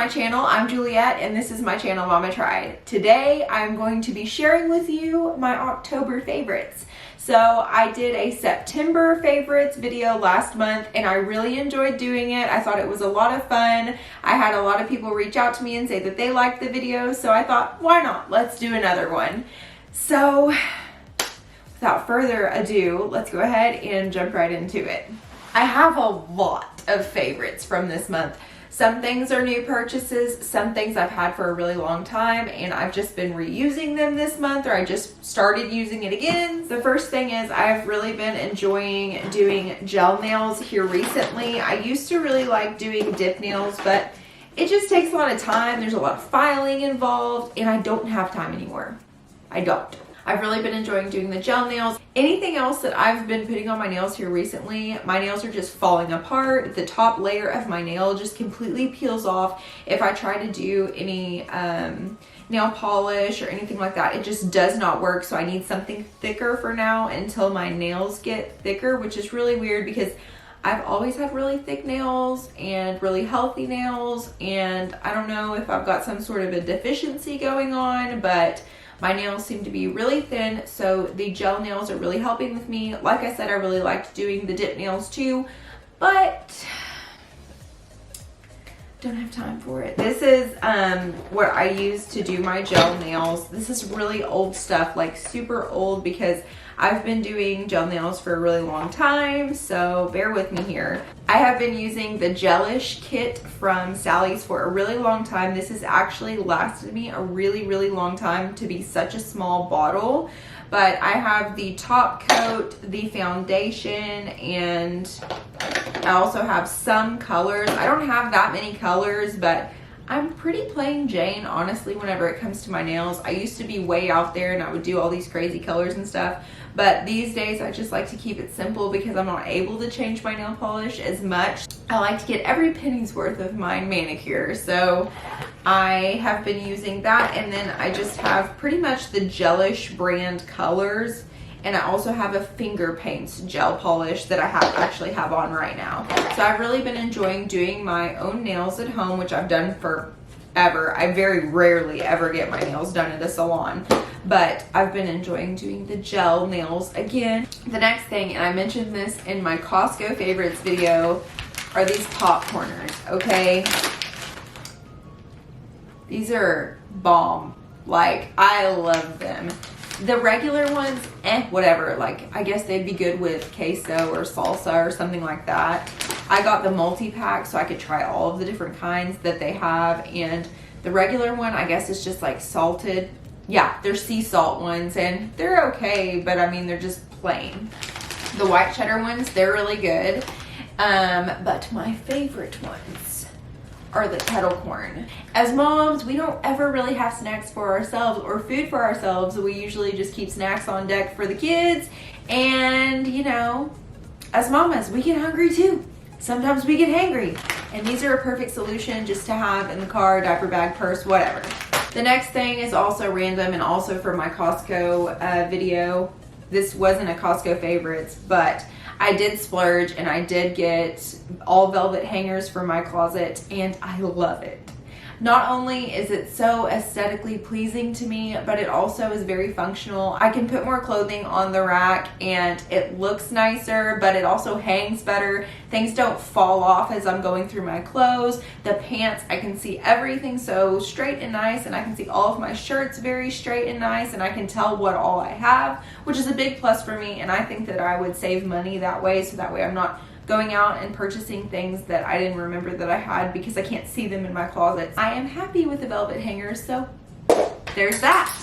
Channel. I'm Juliet and this is my channel Mama Tried. Today I'm going to be sharing with you my October favorites. So I did a September favorites video last month and I really enjoyed doing it. I thought it was a lot of fun. I had a lot of people reach out to me and say that they liked the video, so I thought, why not? Let's do another one. So without further ado, let's go ahead and jump right into it. I have a lot of favorites from this month. Some things are new purchases, some things I've had for a really long time and I've just been reusing them this month, or I just started using it again. The first thing is I've really been enjoying doing gel nails here recently. I used to really like doing dip nails, but it just takes a lot of time. There's a lot of filing involved and I don't have time anymore. I don't. I've really been enjoying doing the gel nails. Anything else that I've been putting on my nails here recently, my nails are just falling apart. The top layer of my nail just completely peels off. If I try to do any nail polish or anything like that, it just does not work. So I need something thicker for now until my nails get thicker, which is really weird because I've always had really thick nails and really healthy nails, and I don't know if I've got some sort of a deficiency going on, but my nails seem to be really thin, so the gel nails are really helping with me. Like I said, I really liked doing the dip nails too, but don't have time for it. This is what I use to do my gel nails. This is really old stuff, like super old, because I've been doing gel nails for a really long time, so bear with me here. I have been using the Gelish kit from Sally's for a really long time. This has actually lasted me a really long time to be such a small bottle. But I have the top coat, the foundation, and I also have some colors. I don't have that many colors, but I'm pretty plain Jane, honestly, whenever it comes to my nails. I used to be way out there and I would do all these crazy colors and stuff. But these days I just like to keep it simple because I'm not able to change my nail polish as much. I like to get every penny's worth of my manicure. So I have been using that, and then I just have pretty much the Gelish brand colors. And I also have a finger paints gel polish that I actually have on right now. So I've really been enjoying doing my own nails at home, which I've done forever. I very rarely ever get my nails done at a salon, but I've been enjoying doing the gel nails again. The next thing, and I mentioned this in my Costco favorites video, are these popcorners, okay? These are bomb. Like, I love them. The regular ones, whatever. Like, I guess they'd be good with queso or salsa or something like that. I got the multi-pack so I could try all of the different kinds that they have. And the regular one, I guess, is just like salted. Yeah, they're sea salt ones and they're okay, but I mean, they're just plain. The white cheddar ones, they're really good. But my favorite ones are the kettle corn. As moms, we don't ever really have snacks for ourselves or food for ourselves. We usually just keep snacks on deck for the kids. And, you know, as mamas, we get hungry too. Sometimes we get hangry. And these are a perfect solution just to have in the car, diaper bag, purse, whatever. The next thing is also random and also for my Costco video. This wasn't a Costco favorites, but I did splurge and I did get all velvet hangers for my closet and I love it. Not only is it so aesthetically pleasing to me, but it also is very functional. I can put more clothing on the rack and it looks nicer, but it also hangs better. Things don't fall off as I'm going through my clothes. The pants, I can see everything so straight and nice, and I can see all of my shirts very straight and nice, and I can tell what all I have, which is a big plus for me, and I think that I would save money that way, so that way I'm not going out and purchasing things that I didn't remember that I had because I can't see them in my closet. I am happy with the velvet hangers, so there's that.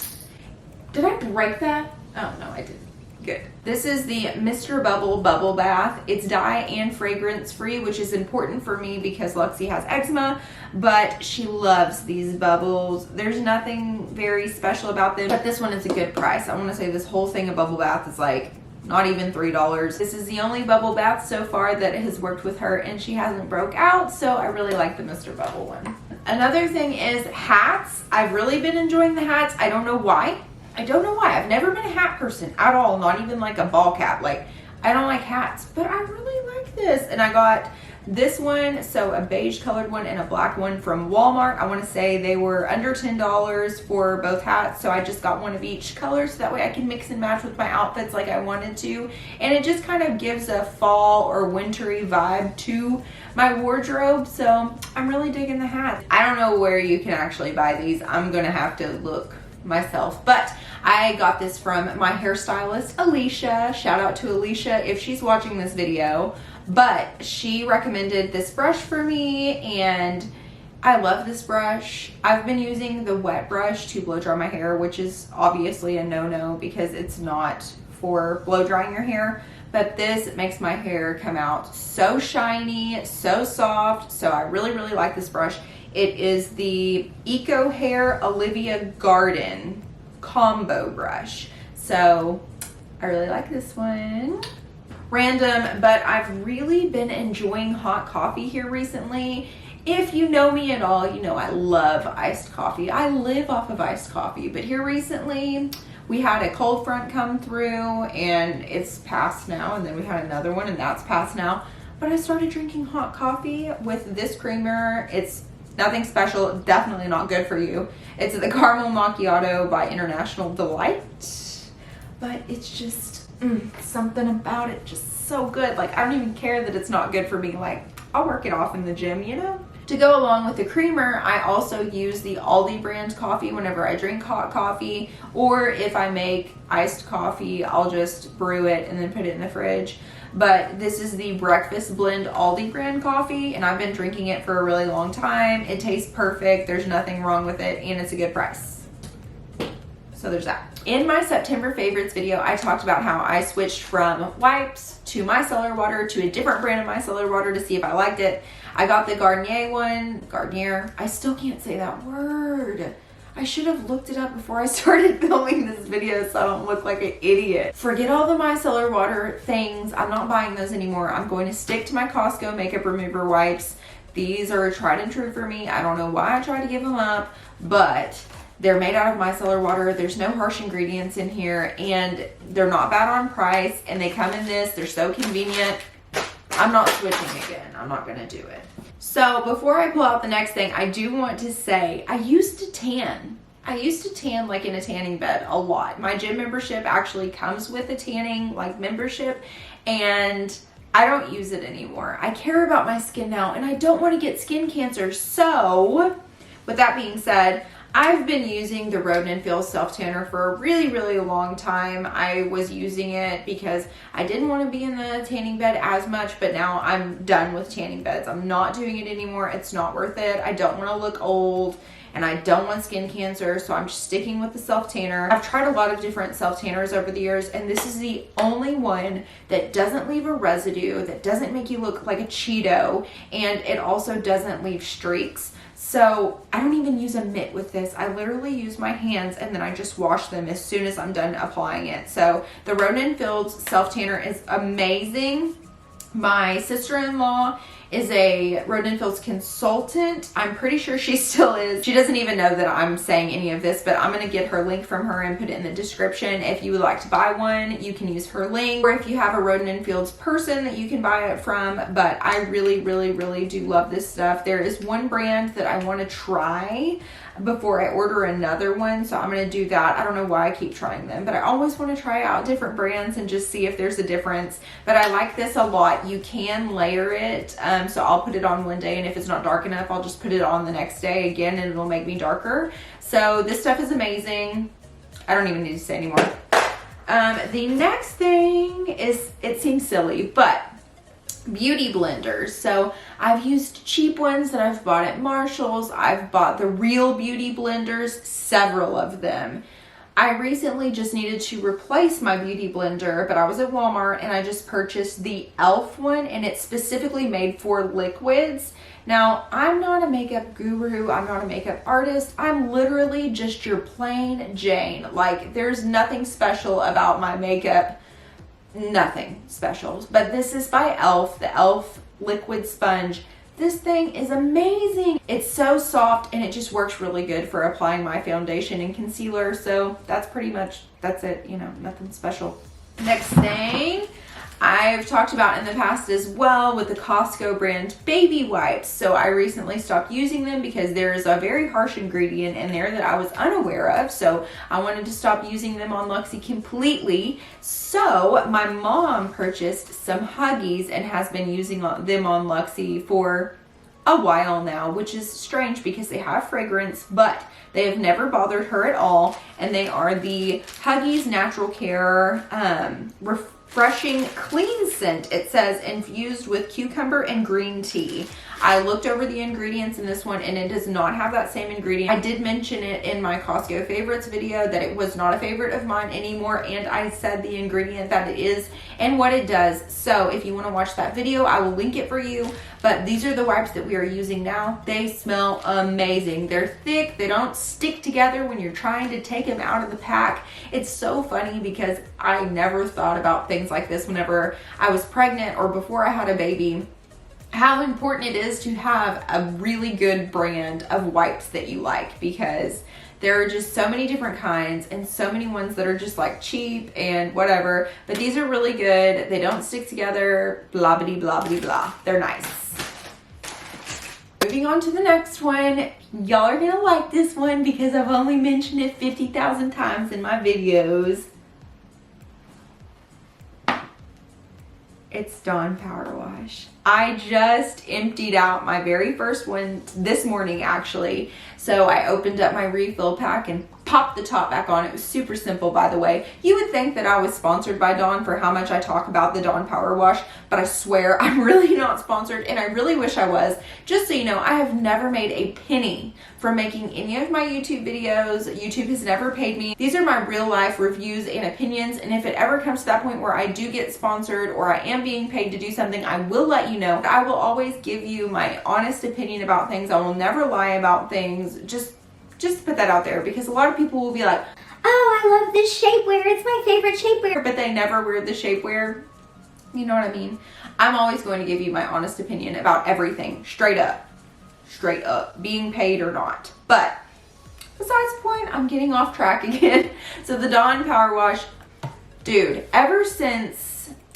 Did I break that? Oh, no, I didn't. Good. This is the Mr. Bubble Bubble Bath. It's dye and fragrance free, which is important for me because Luxie has eczema, but she loves these bubbles. There's nothing very special about them, but this one is a good price. I want to say this whole thing of bubble bath is like not even $3. This is the only bubble bath so far that has worked with her, and she hasn't broke out, so I really like the Mr. Bubble one. Another thing is hats. I've really been enjoying the hats. I don't know why. I've never been a hat person at all, not even like a ball cap. Like, I don't like hats, but I really like this. And I got this one, so a beige colored one and a black one from Walmart. I want to say they were under $10 for both hats, so I just got one of each color so that way I can mix and match with my outfits like I wanted to. And it just kind of gives a fall or wintry vibe to my wardrobe, so I'm really digging the hats. I don't know where you can actually buy these. I'm gonna have to look myself, but I got this from my hairstylist Alicia. Shout out to Alicia if she's watching this video, but she recommended this brush for me and I love this brush. I've been using the wet brush to blow dry my hair, which is obviously a no-no because it's not for blow drying your hair, but this makes my hair come out so shiny, so soft, so I really like this brush. It is the Eco Hair Olivia Garden combo brush. So I really like this one. Random, but I've really been enjoying hot coffee here recently. If you know me at all, you know I love iced coffee. I live off of iced coffee, but here recently we had a cold front come through and it's passed now, and then we had another one and that's passed now. But I started drinking hot coffee with this creamer. It's nothing special, definitely not good for you. It's the Caramel Macchiato by International Delight, but it's just something about it just so good. Like, I don't even care that it's not good for me. Like, I'll work it off in the gym, you know? To go along with the creamer, I also use the Aldi brand coffee whenever I drink hot coffee, or if I make iced coffee, I'll just brew it and then put it in the fridge. But this is the Breakfast Blend Aldi brand coffee, and I've been drinking it for a really long time. It tastes perfect, there's nothing wrong with it, and it's a good price. So there's that. In my September favorites video, I talked about how I switched from wipes to micellar water to a different brand of micellar water to see if I liked it. I got the Garnier, I still can't say that word. I should have looked it up before I started filming this video so I don't look like an idiot. Forget all the micellar water things. I'm not buying those anymore. I'm going to stick to my Costco makeup remover wipes. These are tried and true for me. I don't know why I tried to give them up, but they're made out of micellar water. There's no harsh ingredients in here, and they're not bad on price, and they come in this. They're so convenient. I'm not switching again. I'm not gonna do it. So before I pull out the next thing, I do want to say I used to tan. I used to tan like in a tanning bed a lot. My gym membership actually comes with a tanning like membership, and I don't use it anymore. I care about my skin now, and I don't want to get skin cancer. So with that being said, I've been using the Rodan & Feel Self Tanner for a really long time. I was using it because I didn't want to be in the tanning bed as much, but now I'm done with tanning beds. I'm not doing it anymore. It's not worth it. I don't want to look old, and I don't want skin cancer, so I'm just sticking with the self tanner. I've tried a lot of different self tanners over the years, and this is the only one that doesn't leave a residue, that doesn't make you look like a Cheeto, and it also doesn't leave streaks. So I don't even use a mitt with this. I literally use my hands and then I just wash them as soon as I'm done applying it. So the Rodan & Feel Self Tanner is amazing. My sister-in-law is a Rodan & Field's consultant. I'm pretty sure she still is. She doesn't even know that I'm saying any of this, but I'm gonna get her link from her and put it in the description. If you would like to buy one, you can use her link, or if you have a Rodan & Field's person that you can buy it from. But I really do love this stuff. There is one brand that I want to try before I order another one, so I'm gonna do that. I don't know why I keep trying them, but I always want to try out different brands and just see if there's a difference. But I like this a lot. You can layer it, so I'll put it on one day, and if it's not dark enough, I'll just put it on the next day again, and it'll make me darker. So this stuff is amazing. I don't even need to say anymore. The next thing is, it seems silly, but beauty blenders. So I've used cheap ones that I've bought at Marshall's. I've bought the real beauty blenders, several of them. I recently just needed to replace my beauty blender, but I was at Walmart and I just purchased the e.l.f. one, and it's specifically made for liquids. Now, I'm not a makeup guru, I'm not a makeup artist, I'm literally just your plain Jane. Like, there's nothing special about my makeup nothing special. But this is by e.l.f., the e.l.f. liquid sponge. This thing is amazing. It's so soft and it just works really good for applying my foundation and concealer. So that's it, you know, nothing special. Next thing I've talked about in the past as well with the Costco brand baby wipes. So I recently stopped using them because there is a very harsh ingredient in there that I was unaware of. So I wanted to stop using them on Luxie completely. So my mom purchased some Huggies and has been using them on Luxie for a while now, which is strange because they have fragrance, but they have never bothered her at all. And they are the Huggies Natural Care Refreshing Clean Scent. It says infused with cucumber and green tea. I looked over the ingredients in this one and it does not have that same ingredient. I did mention it in my Costco favorites video that it was not a favorite of mine anymore, and I said the ingredient that it is and what it does. So if you want to watch that video, I will link it for you. But these are the wipes that we are using now. They smell amazing. They're thick. They don't stick together when you're trying to take them out of the pack. It's so funny because I never thought about things like this whenever I was pregnant or before I had a baby, how important it is to have a really good brand of wipes that you like, because there are just so many different kinds and so many ones that are just like cheap and whatever, but these are really good. They don't stick together, blah, blah, blah, blah, blah. They're nice. Moving on to the next one. Y'all are gonna like this one because I've only mentioned it 50,000 times in my videos. It's Dawn Power Wash. I just emptied out my very first one this morning actually. So I opened up my refill pack and popped the top back on. It was super simple, by the way. You would think that I was sponsored by Dawn for how much I talk about the Dawn Power Wash, but I swear I'm really not sponsored and I really wish I was. Just so you know, I have never made a penny from making any of my YouTube videos. YouTube has never paid me. These are my real life reviews and opinions, and if it ever comes to that point where I do get sponsored or I am being paid to do something, I will let you know. I will always give you my honest opinion about things. I will never lie about things. Just put that out there, because a lot of people will be like, oh, I love this shapewear, it's my favorite shapewear, but they never wear the shapewear. You know what I mean? I'm always going to give you my honest opinion about everything, straight up, being paid or not. But besides the point, I'm getting off track again. So the Dawn Power Wash, dude, ever since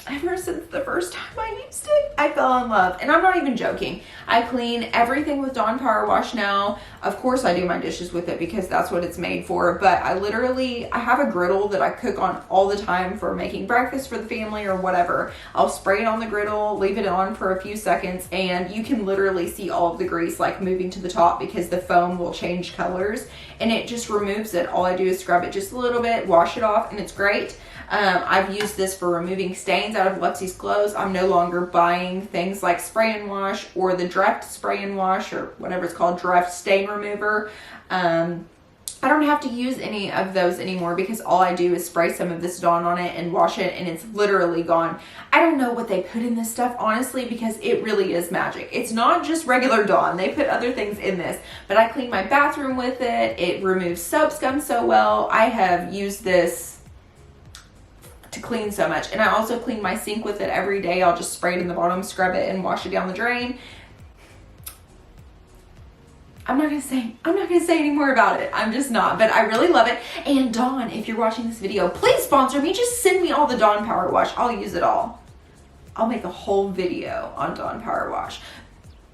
the first time I used it, I fell in love. And I'm not even joking. I clean everything with Dawn Power Wash now. Of course I do my dishes with it because that's what it's made for. But I have a griddle that I cook on all the time for making breakfast for the family or whatever. I'll spray it on the griddle, leave it on for a few seconds, and you can literally see all of the grease like moving to the top because the foam will change colors and it just removes it. All I do is scrub it just a little bit, wash it off, and it's great. I've used this for removing stains out of Lexi's clothes. I'm no longer buying things like spray and wash or the Dreft spray and wash or whatever it's called, Dreft stain remover. I don't have to use any of those anymore because all I do is spray some of this Dawn on it and wash it and it's literally gone. I don't know what they put in this stuff, honestly, because it really is magic. It's not just regular Dawn. They put other things in this, but I clean my bathroom with it. It removes soap scum so well. I have used this to clean so much, and I also clean my sink with it every day. I'll just spray it in the bottom, scrub it, and wash it down the drain. I'm not gonna say any more about it. I'm just not, but I really love it. And Dawn, if you're watching this video, please sponsor me. Just send me all the Dawn Power Wash. I'll use it all. I'll make a whole video on Dawn Power Wash.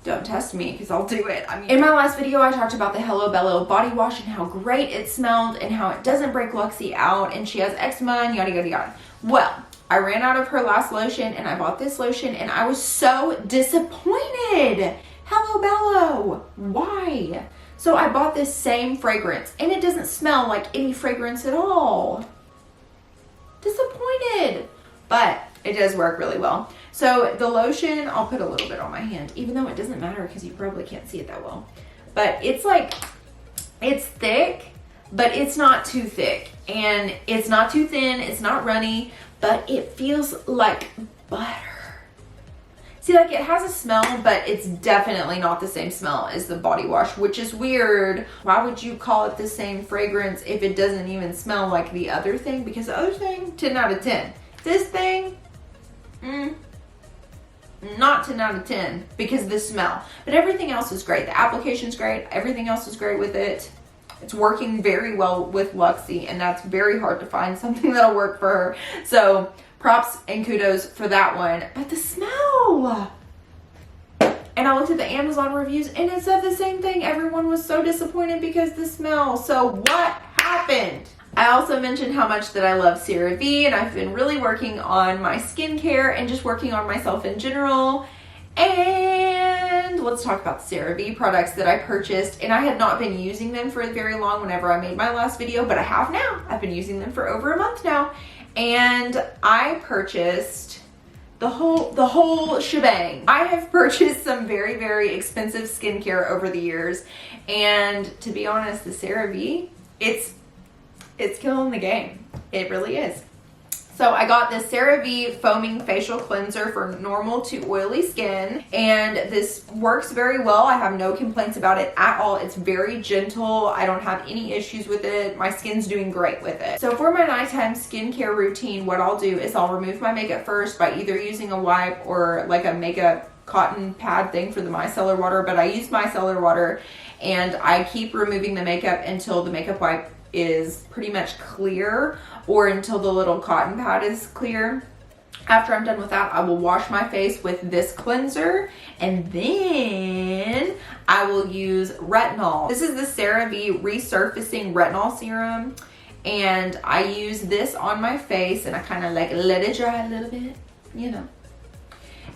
Don't test me because I'll do it. I mean, in my last video, I talked about the Hello Bello body wash and how great it smelled and how it doesn't break Luxie out and she has eczema and yada, yada, yada. Well, I ran out of her last lotion and I bought this lotion and I was so disappointed. Hello Bello, why? So I bought this same fragrance and it doesn't smell like any fragrance at all. Disappointed, but it does work really well. So the lotion, I'll put a little bit on my hand, even though it doesn't matter because you probably can't see it that well. But it's like, it's thick, but it's not too thick. And it's not too thin, it's not runny, but it feels like butter. See, like it has a smell, but it's definitely not the same smell as the body wash, which is weird. Why would you call it the same fragrance if it doesn't even smell like the other thing? Because the other thing, 10 out of 10. This thing, not 10 out of 10 because of the smell. But everything else is great. The application's great. Everything else is great with it. It's working very well with Luxie, and that's very hard to find something that'll work for her. So props and kudos for that one. But the smell! And I looked at the Amazon reviews and it said the same thing. Everyone was so disappointed because the smell. So what happened? I also mentioned how much that I love Cerave, and I've been really working on my skincare and just working on myself in general. And let's talk about the Cerave products that I purchased, and I had not been using them for very long whenever I made my last video, but I have now. I've been using them for over a month now, and I purchased the whole shebang. I have purchased some very, very expensive skincare over the years, and to be honest, the Cerave, it's killing the game. It really is. So I got this Cerave foaming facial cleanser for normal to oily skin, and this works very well. I have no complaints about it at all. It's very gentle. I don't have any issues with it. My skin's doing great with it. So for my nighttime skincare routine, what I'll do is I'll remove my makeup first by either using a wipe or like a makeup cotton pad thing for the micellar water, but I use micellar water, and I keep removing the makeup until the makeup wipe is pretty much clear, or until the little cotton pad is clear. After I'm done with that, I will wash my face with this cleanser, and then I will use Retinol. This is the Cerave Resurfacing Retinol Serum, and I use this on my face, and I kind of like let it dry a little bit, you know.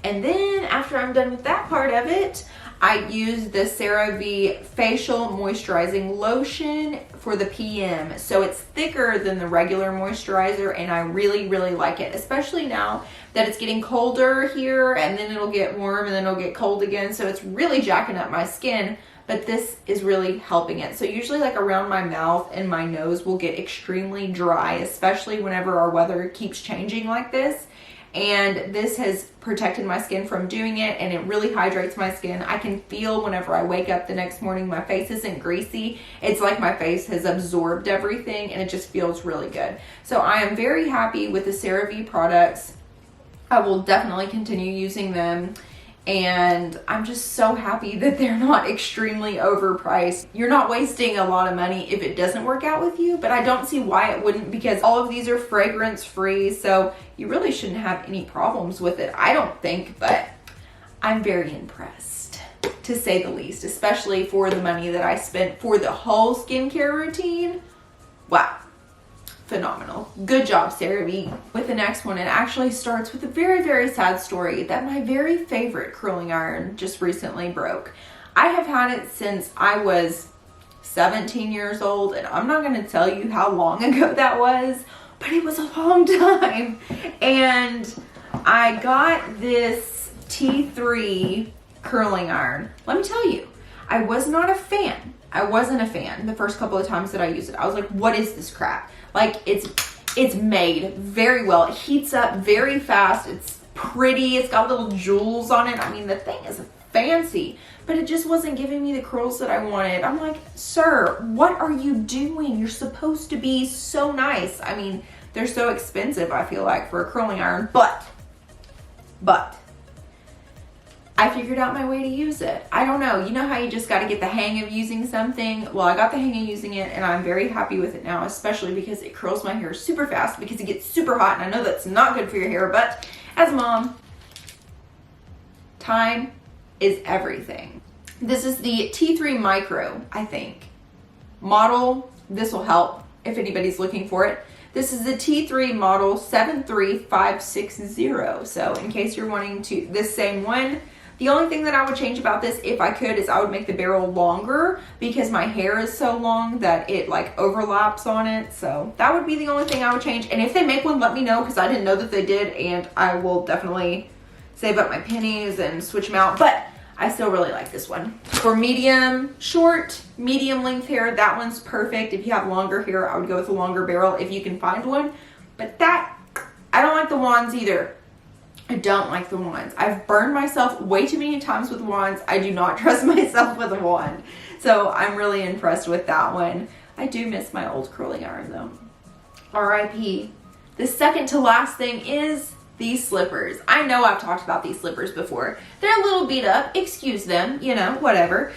And then after I'm done with that part of it, I use the Cerave Facial Moisturizing Lotion for the PM. So it's thicker than the regular moisturizer, and I really, really like it, especially now that it's getting colder here, and then it'll get warm, and then it'll get cold again. So it's really jacking up my skin, but this is really helping it. So usually like around my mouth and my nose will get extremely dry, especially whenever our weather keeps changing like this. And this has protected my skin from doing it, and it really hydrates my skin. I can feel whenever I wake up the next morning, my face isn't greasy. It's like my face has absorbed everything, and it just feels really good. So I am very happy with the Cerave products. I will definitely continue using them, and I'm just so happy that they're not extremely overpriced. You're not wasting a lot of money if it doesn't work out with you, but I don't see why it wouldn't, because all of these are fragrance free, so you really shouldn't have any problems with it, I don't think. But I'm very impressed, to say the least, especially for the money that I spent for the whole skincare routine. Wow. Phenomenal. Good job, Cerave. With the next one, it actually starts with a very, very sad story that my very favorite curling iron just recently broke. I have had it since I was 17 years old, and I'm not going to tell you how long ago that was, but it was a long time. And I got this T3 curling iron. Let me tell you, I was not a fan. I wasn't a fan the first couple of times that I used it. I was like, what is this crap? Like, it's made very well. It heats up very fast. It's pretty. It's got little jewels on it. I mean, the thing is fancy, but it just wasn't giving me the curls that I wanted. I'm like, sir, what are you doing? You're supposed to be so nice. I mean, they're so expensive, I feel like, for a curling iron, but I figured out my way to use it. I don't know. You know how you just got to get the hang of using something? Well, I got the hang of using it, and I'm very happy with it now, especially because it curls my hair super fast because it gets super hot, and I know that's not good for your hair, but as a mom, time is everything. This is the T3 Micro, I think, model. This will help if anybody's looking for it. This is the T3 model 73560. So in case you're wanting to, this same one, the only thing that I would change about this, if I could, is I would make the barrel longer because my hair is so long that it like overlaps on it. So that would be the only thing I would change. And if they make one, let me know, because I didn't know that they did, and I will definitely save up my pennies and switch them out. But I still really like this one. For medium, short, medium length hair, that one's perfect. If you have longer hair, I would go with a longer barrel if you can find one. But that, I don't like the wands either. I don't like the wands. I've burned myself way too many times with wands. I do not trust myself with a wand. So I'm really impressed with that one. I do miss my old curling iron though. R.I.P. The second to last thing is these slippers. I know I've talked about these slippers before. They're a little beat up, excuse them, you know, whatever.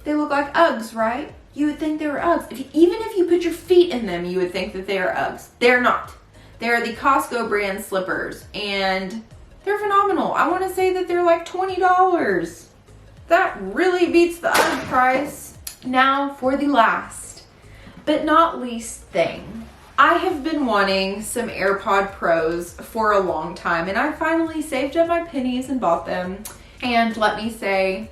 They look like Uggs, right? You would think they were Uggs. Even if you put your feet in them, you would think that they are Uggs. They're not. They're the Costco brand slippers, and they're phenomenal. I want to say that they're like $20. That really beats the Ugg price. Now for the last, but not least thing. I have been wanting some AirPod Pros for a long time, and I finally saved up my pennies and bought them. And let me say,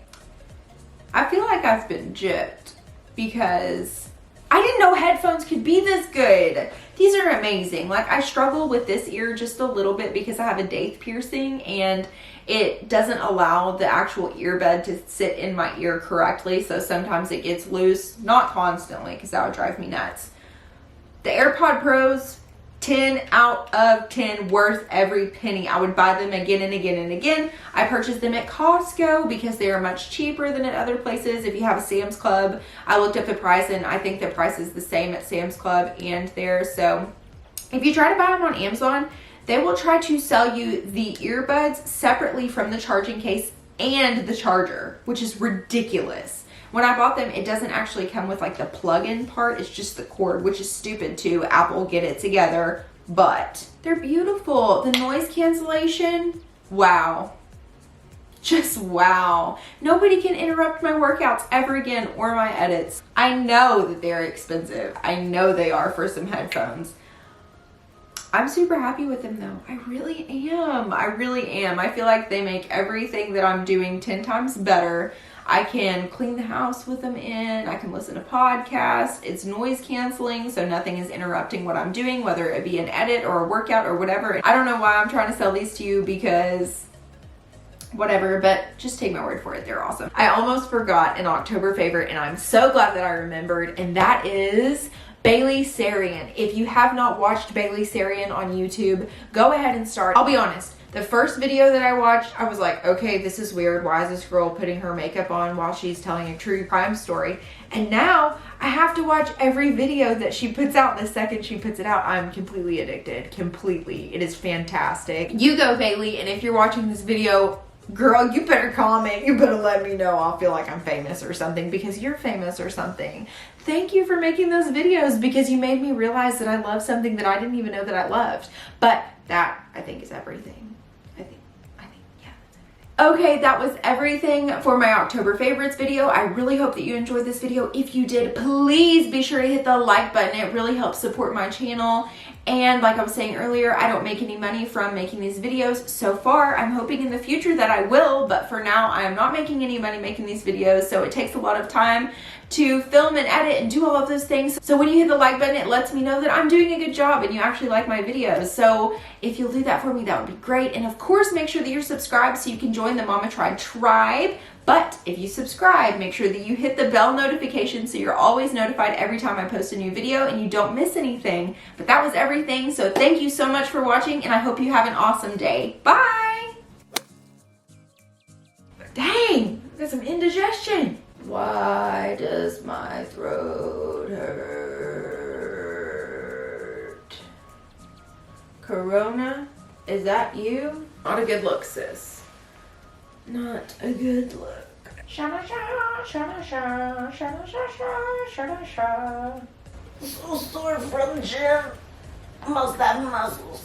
I feel like I've been gypped because I didn't know headphones could be this good. These are amazing. Like, I struggle with this ear just a little bit because I have a daith piercing and it doesn't allow the actual earbud to sit in my ear correctly. So sometimes it gets loose, not constantly because that would drive me nuts. The AirPod Pros, 10 out of 10, worth every penny. I would buy them again and again and again. I purchased them at Costco because they are much cheaper than at other places. If you have a Sam's Club, I looked up the price and I think the price is the same at Sam's Club and there. So if you try to buy them on Amazon, they will try to sell you the earbuds separately from the charging case and the charger, which is ridiculous. When I bought them, it doesn't actually come with like the plug-in part. It's just the cord, which is stupid too. Apple, get it together. But they're beautiful. The noise cancellation, wow. Just wow. Nobody can interrupt my workouts ever again or my edits. I know that they're expensive. I know they are for some headphones. I'm super happy with them though. I really am. I really am. I feel like they make everything that I'm doing 10 times better. I can clean the house with them in. I can listen to podcasts. It's noise canceling, so nothing is interrupting what I'm doing, whether it be an edit or a workout or whatever. I don't know why I'm trying to sell these to you because whatever, but just take my word for it. They're awesome. I almost forgot an October favorite, and I'm so glad that I remembered, and that is Bailey Sarian. If you have not watched Bailey Sarian on YouTube, go ahead and start. I'll be honest. The first video that I watched, I was like, okay, this is weird. Why is this girl putting her makeup on while she's telling a true crime story? And now I have to watch every video that she puts out. The second she puts it out, I'm completely addicted. Completely. It is fantastic. You go, Bailey, and if you're watching this video, girl, you better comment. You better let me know. I'll feel like I'm famous or something because you're famous or something. Thank you for making those videos because you made me realize that I love something that I didn't even know that I loved. But that, I think, is everything. Okay, that was everything for my October favorites video. I really hope that you enjoyed this video. If you did, please be sure to hit the like button. It really helps support my channel. And like I was saying earlier, I don't make any money from making these videos so far. I'm hoping in the future that I will, but for now, I am not making any money making these videos, so it takes a lot of time to film and edit and do all of those things. So when you hit the like button, it lets me know that I'm doing a good job and you actually like my videos. So if you'll do that for me, that would be great. And of course, make sure that you're subscribed so you can join the Mama Tried tribe. But if you subscribe, make sure that you hit the bell notification so you're always notified every time I post a new video and you don't miss anything. But that was everything. So thank you so much for watching and I hope you have an awesome day. Bye! Dang, I got some indigestion. Why does my throat hurt? Corona, is that you? Not a good look, sis. Not a good look. Shana sha, shana sha, shana sha sha, shana sha. I'm so sore from the gym. I must have muscles.